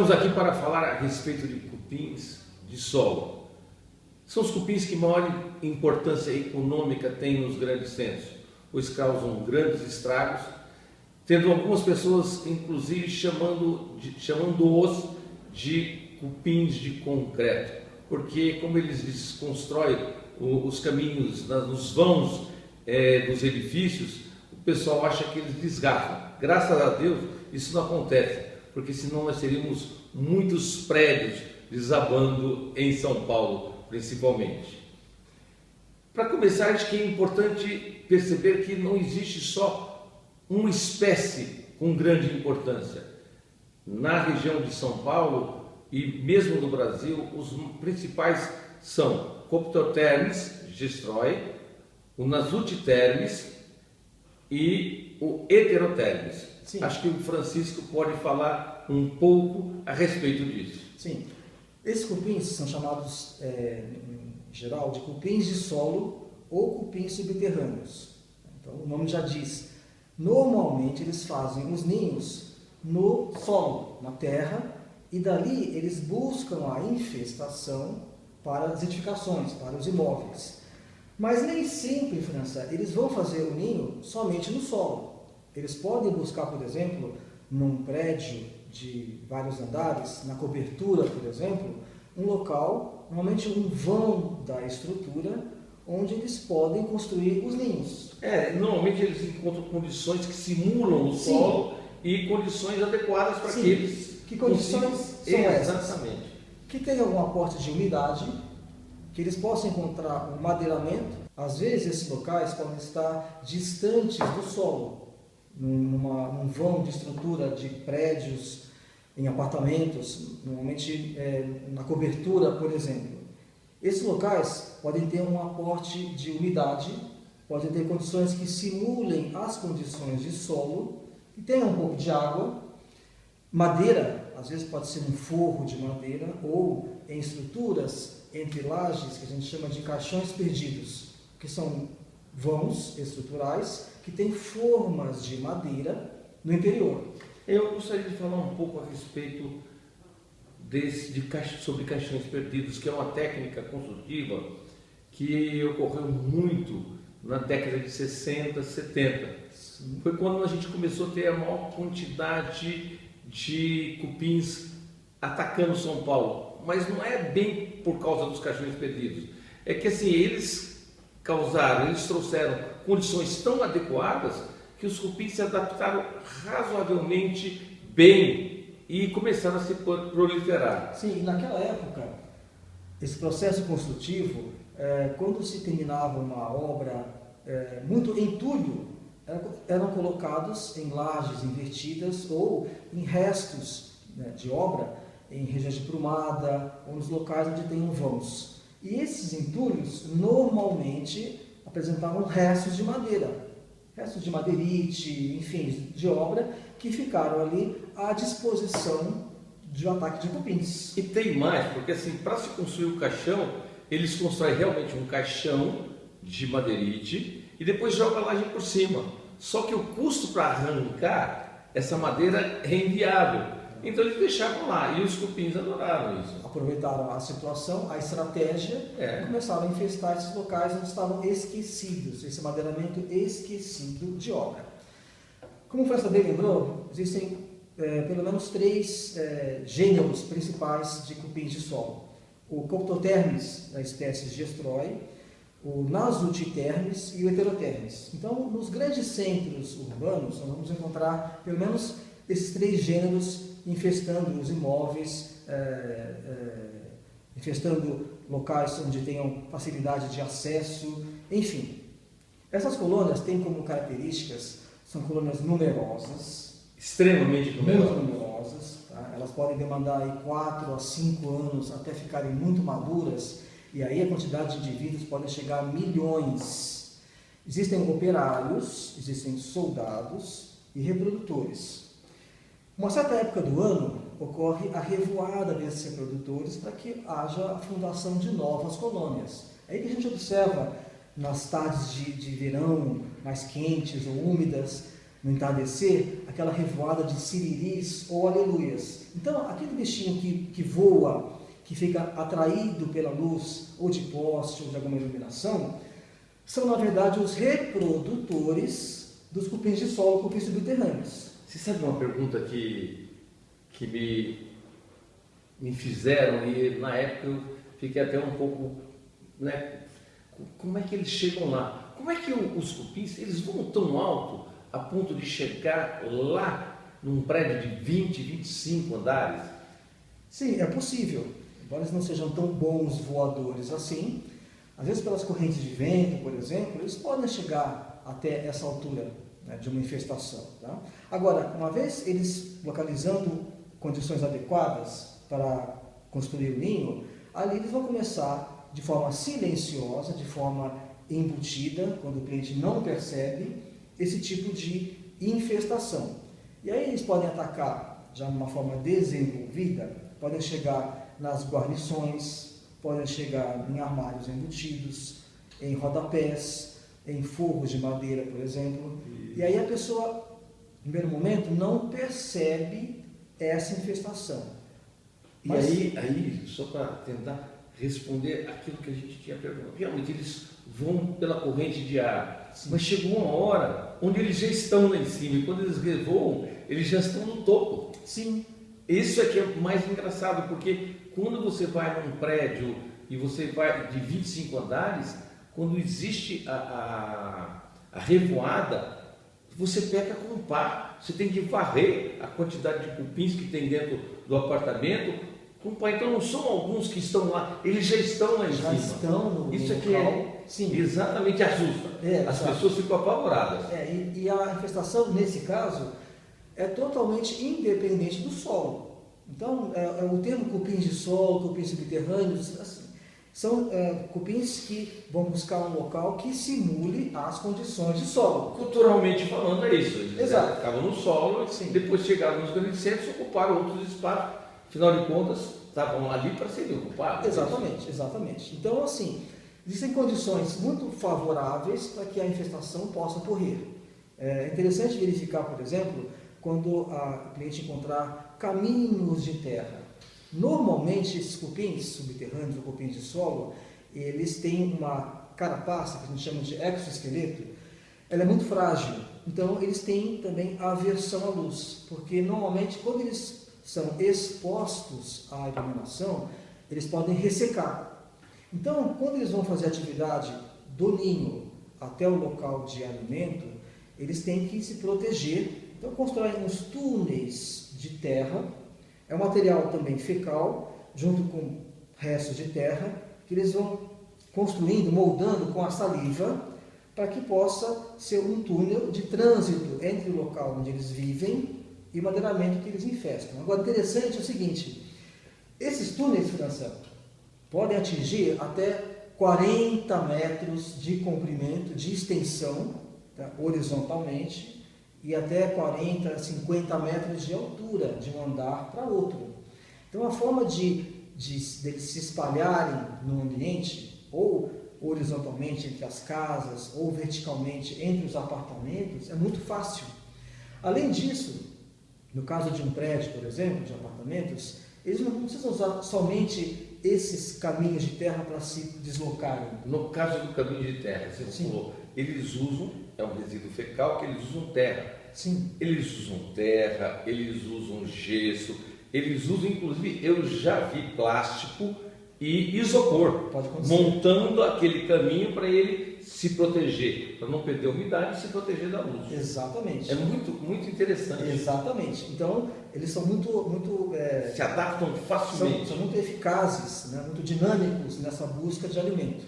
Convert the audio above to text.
Estamos aqui para falar a respeito de cupins de solo. São os cupins que maior importância econômica têm nos grandes centros, pois causam grandes estragos, tendo algumas pessoas, inclusive, chamando-os de cupins de concreto, porque como eles desconstroem os caminhos nos vãos dos edifícios, o pessoal acha que eles desgastam. Graças a Deus isso não acontece, porque senão nós teríamos muitos prédios desabando em São Paulo, principalmente. Para começar, acho que é importante perceber que não existe só uma espécie com grande importância. Na região de São Paulo e mesmo no Brasil, os principais são Coptotermes gestroi, o Nasutitermes e o Heterotermes. Sim. Acho que o Francisco pode falar um pouco a respeito disso. Sim. Esses cupins são chamados, em geral, de cupins de solo ou cupins subterrâneos. Então, o nome já diz. Normalmente, eles fazem os ninhos no solo, na terra, e dali eles buscam a infestação para as edificações, para os imóveis. Mas nem sempre, França, eles vão fazer o ninho somente no solo. Eles podem buscar, por exemplo, num prédio de vários andares, na cobertura, por exemplo, um local, normalmente um vão da estrutura, onde eles podem construir os ninhos. Normalmente eles encontram condições que simulam o solo e condições adequadas para que eles... Que condições são essas? Exatamente. Que tem algum aporte de umidade, que eles possam encontrar um madeiramento. Às vezes esses locais podem estar distantes do solo, num vão de estrutura de prédios, em apartamentos, normalmente na cobertura, por exemplo. Esses locais podem ter um aporte de umidade, podem ter condições que simulem as condições de solo, e tenham um pouco de água. Madeira, às vezes pode ser um forro de madeira, ou em estruturas entre lajes, que a gente chama de caixões perdidos, que são vãos estruturais que têm formas de madeira no interior. Eu gostaria de falar um pouco a respeito sobre caixões perdidos, que é uma técnica construtiva que ocorreu muito na década de 60, 70. Sim. Foi quando a gente começou a ter a maior quantidade de cupins atacando São Paulo. Mas não é bem por causa dos caixões perdidos. É que assim, eles trouxeram condições tão adequadas que os cupins se adaptaram razoavelmente bem e começaram a se proliferar. Sim, naquela época, esse processo construtivo, quando se terminava uma obra, muito entulho eram colocados em lajes invertidas ou em restos de obra, em regiões de prumada ou nos locais onde tem vãos. E esses entulhos normalmente apresentavam restos de madeira. Restos de madeirite, enfim, de obra, que ficaram ali à disposição de um ataque de cupins. E tem mais, porque assim, para se construir o caixão, eles constroem realmente um caixão de madeirite e depois jogam a laje por cima. Só que o custo para arrancar essa madeira é inviável. Então eles deixavam lá e os cupins adoraram isso. Aproveitaram a situação, a estratégia e começaram a infestar esses locais onde estavam esquecidos, esse madeiramento esquecido de obra. Como o França bem lembrou, existem pelo menos 3 gêneros principais de cupins de solo. O Coptotermes, da espécie gestroi, o Nasutitermes e o Heterotermes. Então, nos grandes centros urbanos, nós vamos encontrar pelo menos esses 3 gêneros infestando os imóveis, infestando locais onde tenham facilidade de acesso, enfim. Essas colônias têm como características, são colônias numerosas, extremamente numerosas. Muito numerosas, tá? Elas podem demandar aí 4 a 5 anos até ficarem muito maduras, e aí a quantidade de indivíduos pode chegar a milhões. Existem operários, existem soldados e reprodutores. Uma certa época do ano ocorre a revoada desses reprodutores para que haja a fundação de novas colônias. É aí que a gente observa nas tardes de verão mais quentes ou úmidas, no entardecer, aquela revoada de siriris ou aleluias. Então, aquele bichinho que voa, que fica atraído pela luz, ou de poste, ou de alguma iluminação, são, na verdade, os reprodutores dos cupins de solo, cupins subterrâneos. Você sabe uma pergunta que me fizeram, e na época eu fiquei até um pouco, né, como é que eles chegam lá? Como é que os cupins, eles vão tão alto a ponto de chegar lá num prédio de 20, 25 andares? Sim, é possível. Embora eles não sejam tão bons voadores assim, às vezes pelas correntes de vento, por exemplo, eles podem chegar até essa altura, né, de uma infestação. Tá? Agora, uma vez eles localizando condições adequadas para construir o ninho, ali eles vão começar de forma silenciosa, de forma embutida, quando o cliente não percebe, esse tipo de infestação. E aí eles podem atacar já de uma forma desenvolvida, podem chegar nas guarnições, podem chegar em armários embutidos, em rodapés, em forros de madeira, por exemplo. Isso. E aí a pessoa, no primeiro momento, não percebe essa infestação. Mas... E aí, só para tentar responder aquilo que a gente tinha perguntado, realmente eles vão pela corrente de ar, sim, mas chegou uma hora onde eles já estão lá em cima, e quando eles revoam, eles já estão no topo. Sim. Isso é que é mais engraçado, porque quando você vai num prédio e você vai de 25 andares, quando existe a revoada, você peca com um pá, você tem que varrer a quantidade de cupins que tem dentro do apartamento. Então não são alguns que estão lá, eles já estão lá em cima. Estão no Isso aqui local. Sim. Exatamente assusta. As pessoas ficam apavoradas. E a infestação, nesse caso, é totalmente independente do solo. Então, o termo cupins de solo, cupins subterrâneos, assim, são cupins que vão buscar um local que simule as condições de solo. Culturalmente falando, é isso. Eles ficavam no solo, sim, depois chegaram nos grandes centros, ocuparam outros espaços. Afinal de contas, estavam ali para serem ocupados. Exatamente. Então, assim, existem condições muito favoráveis para que a infestação possa ocorrer. É interessante verificar, por exemplo, quando a cliente encontrar caminhos de terra. Normalmente, esses cupins subterrâneos ou cupins de solo, eles têm uma carapaça, que a gente chama de exoesqueleto, ela é muito frágil. Então, eles têm também aversão à luz, porque normalmente, quando eles são expostos à iluminação, eles podem ressecar. Então, quando eles vão fazer a atividade do ninho até o local de alimento, eles têm que se proteger. Então, constroem uns túneis de terra, é um material também fecal, junto com restos de terra, que eles vão construindo, moldando com a saliva, para que possa ser um túnel de trânsito entre o local onde eles vivem e o madeiramento que eles infestam. Agora, interessante é o seguinte, esses túneis, França, podem atingir até 40 metros de comprimento, de extensão, tá, horizontalmente, e até 40, 50 metros de altura, de um andar para outro. Então, a forma de eles se espalharem no ambiente, ou horizontalmente entre as casas, ou verticalmente entre os apartamentos, é muito fácil. Além disso, no caso de um prédio, por exemplo, de apartamentos, eles não precisam usar somente esses caminhos de terra para se deslocarem. No caso do caminho de terra, você falou, eles usam, é um resíduo fecal que eles usam terra. Sim. Eles usam terra, eles usam gesso, eles usam, inclusive, eu já vi plástico e isopor, montando aquele caminho para ele se proteger, para não perder a umidade e se proteger da luz. Exatamente. É muito, muito interessante. Exatamente. Então, eles são muito se adaptam facilmente. São muito eficazes, né? Muito dinâmicos nessa busca de alimento.